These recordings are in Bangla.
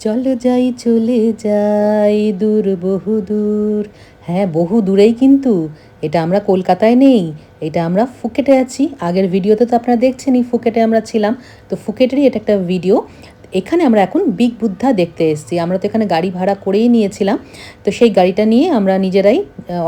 চলো যাই চলে যাই দূর বহুদূর। হ্যাঁ, বহু দূরেই কিন্তু। এটা আমরা কলকাতায় নেই, এটা আমরা ফুকেটে আছি। আগের ভিডিওতে তো আপনারা দেখছেনই ফুকেটে আমরা ছিলাম। তো ফুকেটেরই এটা একটা ভিডিও। এখানে আমরা এখন বিগ বুদ্ধা দেখতে এসেছি। আমরা তো এখানে গাড়ি ভাড়া করেই নিয়েছিলাম। তো সেই গাড়িটা নিয়ে আমরা নিজেরাই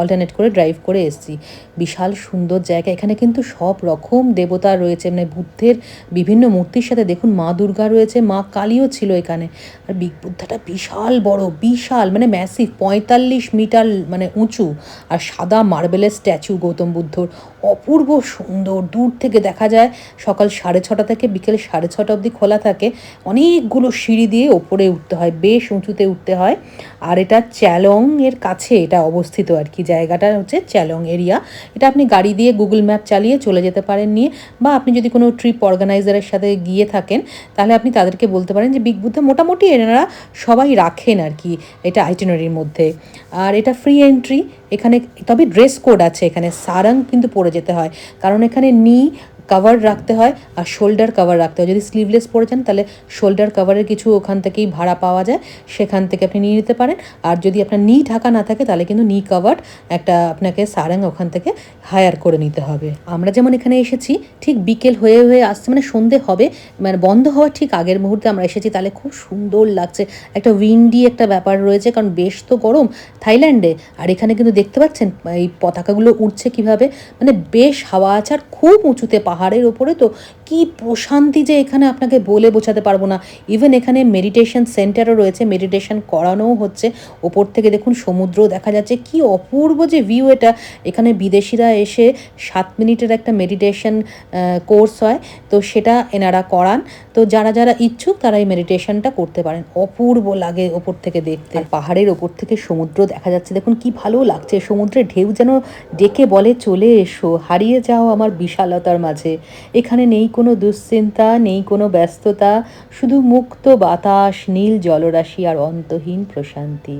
অল্টারনেট করে ড্রাইভ করে এসেছি। বিশাল সুন্দর জায়গা। এখানে কিন্তু সব রকম দেবতা রয়েছে, মানে বুদ্ধের বিভিন্ন মূর্তির সাথে দেখুন মা দুর্গা রয়েছে, মা কালীও ছিল এখানে। আর বিগ বুদ্ধাটা বিশাল বড়, বিশাল মানে ম্যাসিভ, 45 মিটার মানে উঁচু। আর সাদা মার্বেলের স্ট্যাচু গৌতম বুদ্ধর, অপূর্ব সুন্দর। দূর থেকে দেখা যায়। সকাল 6:30 থেকে বিকেল 6:30 অবধি খোলা থাকে। অনেকগুলো সিঁড়ি দিয়ে ওপরে উঠতে হয়, বেশ উঁচুতে উঠতে হয়। আর এটা চ্যালং এর কাছে এটা অবস্থিত আর কি। জায়গাটা হচ্ছে চ্যালং এরিয়া। এটা আপনি গাড়ি দিয়ে গুগল ম্যাপ চালিয়ে চলে যেতে পারেন নিয়ে, বা আপনি যদি কোনো ট্রিপ অর্গানাইজারের সাথে গিয়ে থাকেন তাহলে আপনি তাদেরকে বলতে পারেন যে বিগ বুদ্ধা মোটামুটি এনারা সবাই রাখেন আর কি এটা আইটিনারির মধ্যে। আর এটা ফ্রি এন্ট্রি এখানে। তবে ড্রেস কোড আছে এখানে, সারাং কিন্তু পরে যেতে হয়, কারণ এখানে নি কভার রাখতে হয় আর শোল্ডার কভার রাখতে হয়। যদি স্লিভলেস পরে যান তাহলে শোল্ডার কভারের কিছু ওখান থেকেই ভাড়া পাওয়া যায়, সেখান থেকে আপনি নিয়ে নিতে পারেন। আর যদি আপনার নি ঢাকা না থাকে তাহলে কিন্তু নি কভার একটা আপনাকে সারাং ওখান থেকে হায়ার করে নিতে হবে। আমরা যেমন এখানে এসেছি ঠিক বিকেল হয়ে হয়ে আসছে, মানে সন্ধে হবে, মানে বন্ধ হওয়ার ঠিক আগের মুহূর্তে আমরা এসেছি। তাহলে খুব সুন্দর লাগছে, একটা উইন্ডি একটা ব্যাপার রয়েছে, কারণ বেশ তো গরম থাইল্যান্ডে। আর এখানে কিন্তু দেখতে পাচ্ছেন এই পতাকাগুলো উড়ছে কিভাবে, মানে বেশ হাওয়া আছে। আর খুব উঁচুতে পাহাড়ের ওপরে, তো কি প্রশান্তি যে এখানে আপনাকে বলে বোঝাতে পারবো না। ইভেন এখানে মেডিটেশন সেন্টারও রয়েছে, মেডিটেশন করানোও হচ্ছে। ওপর থেকে দেখুন সমুদ্র দেখা যাচ্ছে, কি অপূর্ব যে ভিউ এটা। এখানে বিদেশিরা এসে 7 মিনিটের একটা মেডিটেশন কোর্স হয়, তো সেটা এনারা করান। তো যারা যারা ইচ্ছুক তারা এই মেডিটেশনটা করতে পারেন। অপূর্ব লাগে ওপর থেকে দেখতে। আর পাহাড়ের ওপর থেকে সমুদ্র দেখা যাচ্ছে, দেখুন কি ভালো লাগছে। সমুদ্রের ঢেউ যেন ডেকে বলে চলে এসো, হারিয়ে যাও আমার বিশালতার মাঝে। এখানে নেই কোনো দুশ্চিন্তা, নেই কোনো ব্যস্ততা, শুধু মুক্ত বাতাস, নীল জলরাশি আর অন্তহীন প্রশান্তি।